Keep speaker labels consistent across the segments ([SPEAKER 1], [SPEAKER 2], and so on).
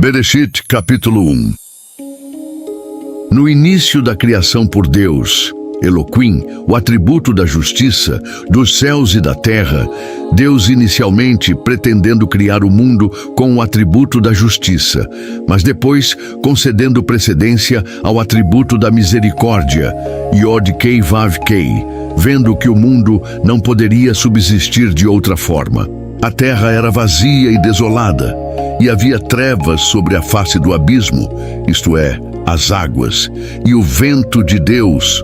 [SPEAKER 1] Bereshit, capítulo 1. No início da criação por Deus, Elohim, o atributo da justiça, dos céus e da terra, Deus inicialmente pretendendo criar o mundo com o atributo da justiça, mas depois concedendo precedência ao atributo da misericórdia, Yod-Kei Vav-Kei, vendo que o mundo não poderia subsistir de outra forma. A terra era vazia e desolada, e havia trevas sobre a face do abismo, isto é, as águas, e o vento de Deus,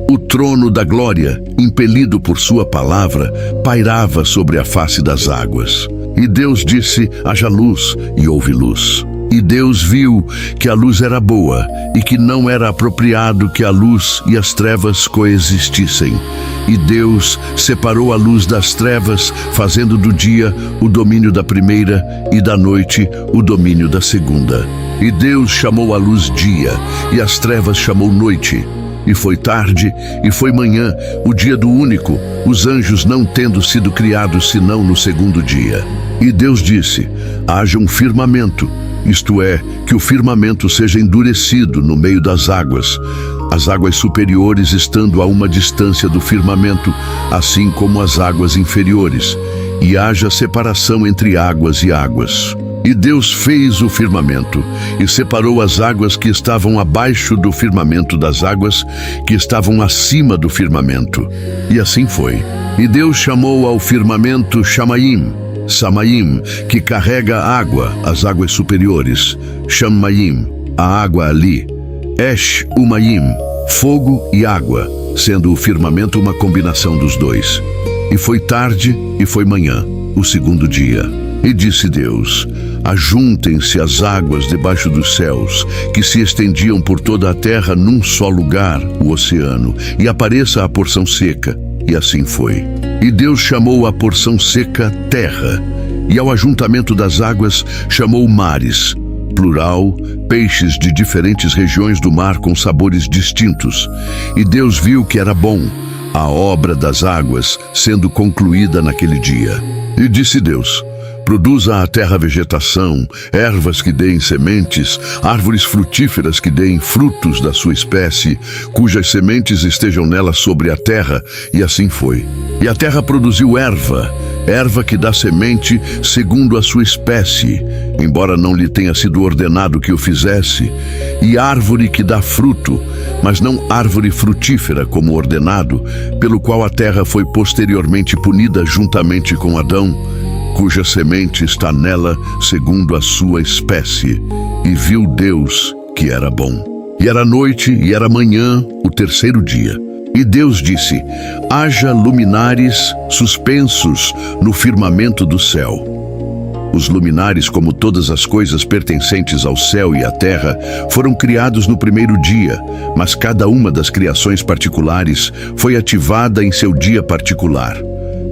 [SPEAKER 1] o trono da glória, impelido por sua palavra, pairava sobre a face das águas. E Deus disse: haja luz, e houve luz. E Deus viu que a luz era boa, e que não era apropriado que a luz e as trevas coexistissem. E Deus separou a luz das trevas, fazendo do dia o domínio da primeira e da noite o domínio da segunda. E Deus chamou a luz dia, e as trevas chamou noite. E foi tarde, e foi manhã, o dia do único, os anjos não tendo sido criados senão no segundo dia. E Deus disse: haja um firmamento, isto é, que o firmamento seja endurecido no meio das águas, as águas superiores estando a uma distância do firmamento, assim como as águas inferiores, e haja separação entre águas e águas. E Deus fez o firmamento, e separou as águas que estavam abaixo do firmamento das águas que estavam acima do firmamento. E assim foi. E Deus chamou ao firmamento Shamaim, Samaim, que carrega água, as águas superiores, Shamayim, a água ali, Esh Umayim, fogo e água, sendo o firmamento uma combinação dos dois. E foi tarde e foi manhã, o segundo dia. E disse Deus: ajuntem-se as águas debaixo dos céus, que se estendiam por toda a terra num só lugar, o oceano, e apareça a porção seca. E assim foi. E Deus chamou a porção seca terra, e ao ajuntamento das águas chamou mares, plural, peixes de diferentes regiões do mar com sabores distintos. E Deus viu que era bom, a obra das águas sendo concluída naquele dia. E disse Deus: produza a terra vegetação, ervas que deem sementes, árvores frutíferas que deem frutos da sua espécie, cujas sementes estejam nela sobre a terra, e assim foi. E a terra produziu erva que dá semente segundo a sua espécie, embora não lhe tenha sido ordenado que o fizesse, e árvore que dá fruto, mas não árvore frutífera como ordenado, pelo qual a terra foi posteriormente punida juntamente com Adão, cuja semente está nela segundo a sua espécie. E viu Deus que era bom. E era noite e era manhã, o terceiro dia. E Deus disse: haja luminares suspensos no firmamento do céu. Os luminares, como todas as coisas pertencentes ao céu e à terra, foram criados no primeiro dia, mas cada uma das criações particulares foi ativada em seu dia particular,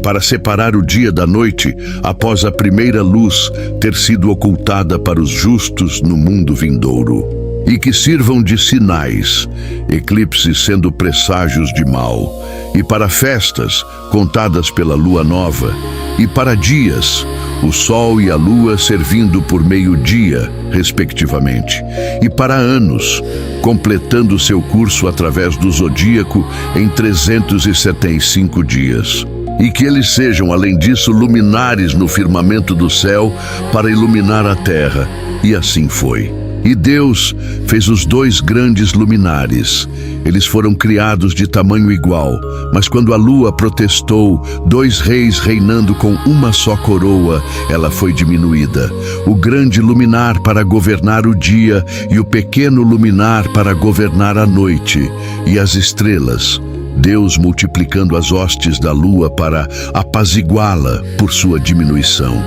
[SPEAKER 1] para separar o dia da noite, após a primeira luz ter sido ocultada para os justos no mundo vindouro. E que sirvam de sinais, eclipses sendo presságios de mal, e para festas, contadas pela lua nova, e para dias, o sol e a lua servindo por meio-dia, respectivamente, e para anos, completando seu curso através do zodíaco em 375 dias. E que eles sejam, além disso, luminares no firmamento do céu para iluminar a terra. E assim foi. E Deus fez os dois grandes luminares. Eles foram criados de tamanho igual, mas quando a lua protestou, dois reis reinando com uma só coroa, ela foi diminuída. O grande luminar para governar o dia e o pequeno luminar para governar a noite. E as estrelas, Deus multiplicando as hostes da lua para apaziguá-la por sua diminuição.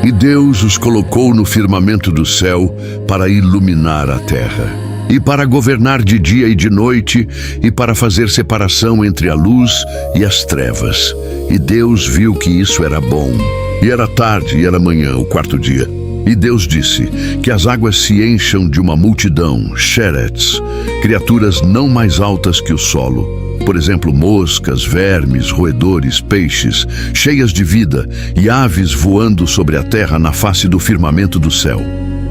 [SPEAKER 1] E Deus os colocou no firmamento do céu para iluminar a terra, e para governar de dia e de noite, e para fazer separação entre a luz e as trevas. E Deus viu que isso era bom. E era tarde e era manhã, o quarto dia. E Deus disse: que as águas se encham de uma multidão, xerets, criaturas não mais altas que o solo, por exemplo, moscas, vermes, roedores, peixes, cheias de vida, e aves voando sobre a terra na face do firmamento do céu.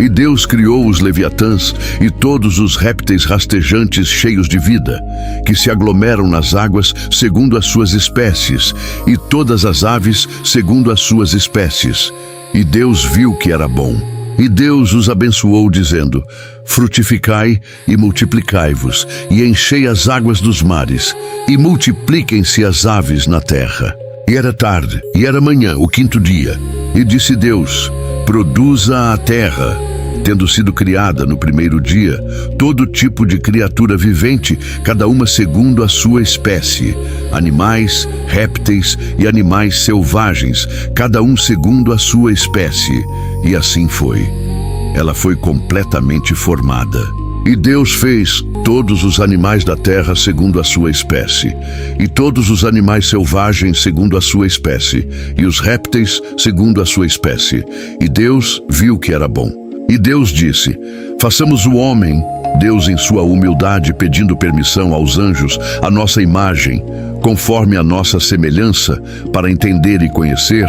[SPEAKER 1] E Deus criou os leviatãs e todos os répteis rastejantes cheios de vida, que se aglomeram nas águas segundo as suas espécies, e todas as aves segundo as suas espécies. E Deus viu que era bom. E Deus os abençoou, dizendo: frutificai e multiplicai-vos, e enchei as águas dos mares, e multipliquem-se as aves na terra. E era tarde, e era manhã, o quinto dia. E disse Deus: produza a terra, tendo sido criada no primeiro dia, todo tipo de criatura vivente, cada uma segundo a sua espécie, animais, répteis e animais selvagens, cada um segundo a sua espécie. E assim foi. Ela foi completamente formada. E Deus fez todos os animais da terra segundo a sua espécie, e todos os animais selvagens segundo a sua espécie, e os répteis segundo a sua espécie. E Deus viu que era bom. E Deus disse: façamos o homem, Deus em sua humildade pedindo permissão aos anjos, a nossa imagem, conforme a nossa semelhança, para entender e conhecer,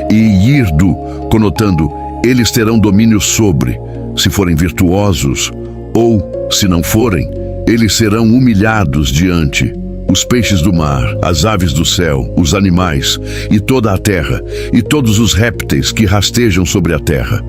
[SPEAKER 1] e ir-do, conotando, eles terão domínio sobre, se forem virtuosos, ou, se não forem, eles serão humilhados diante os peixes do mar, as aves do céu, os animais, e toda a terra, e todos os répteis que rastejam sobre a terra.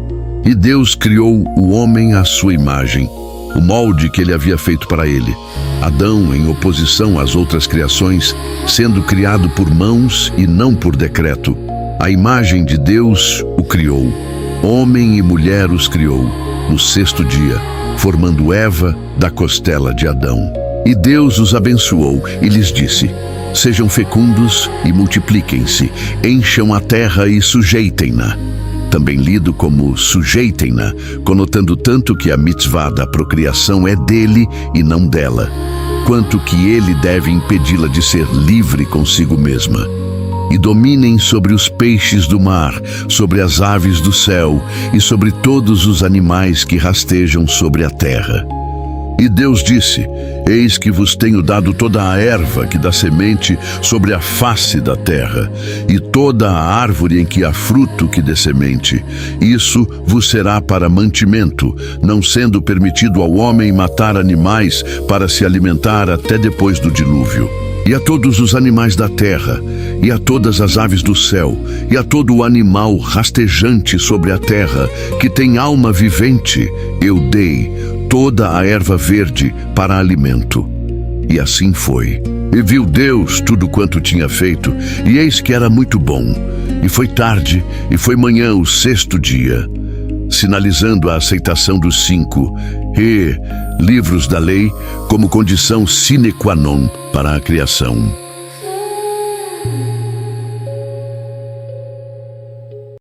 [SPEAKER 1] E Deus criou o homem à sua imagem, o molde que ele havia feito para ele. Adão, em oposição às outras criações, sendo criado por mãos e não por decreto. A imagem de Deus o criou. Homem e mulher os criou, no sexto dia, formando Eva da costela de Adão. E Deus os abençoou e lhes disse: sejam fecundos e multipliquem-se, encham a terra e sujeitem-na. Também lido como sujeitem-na, conotando tanto que a mitzvá da procriação é dele e não dela, quanto que ele deve impedi-la de ser livre consigo mesma. E dominem sobre os peixes do mar, sobre as aves do céu e sobre todos os animais que rastejam sobre a terra. E Deus disse: eis que vos tenho dado toda a erva que dá semente sobre a face da terra, e toda a árvore em que há fruto que dê semente. Isso vos será para mantimento, não sendo permitido ao homem matar animais para se alimentar até depois do dilúvio. E a todos os animais da terra, e a todas as aves do céu, e a todo o animal rastejante sobre a terra, que tem alma vivente, eu dei toda a erva verde para alimento. E assim foi. E viu Deus tudo quanto tinha feito, e eis que era muito bom. E foi tarde, e foi manhã o sexto dia, sinalizando a aceitação dos 5 livros da lei como condição sine qua non para a criação.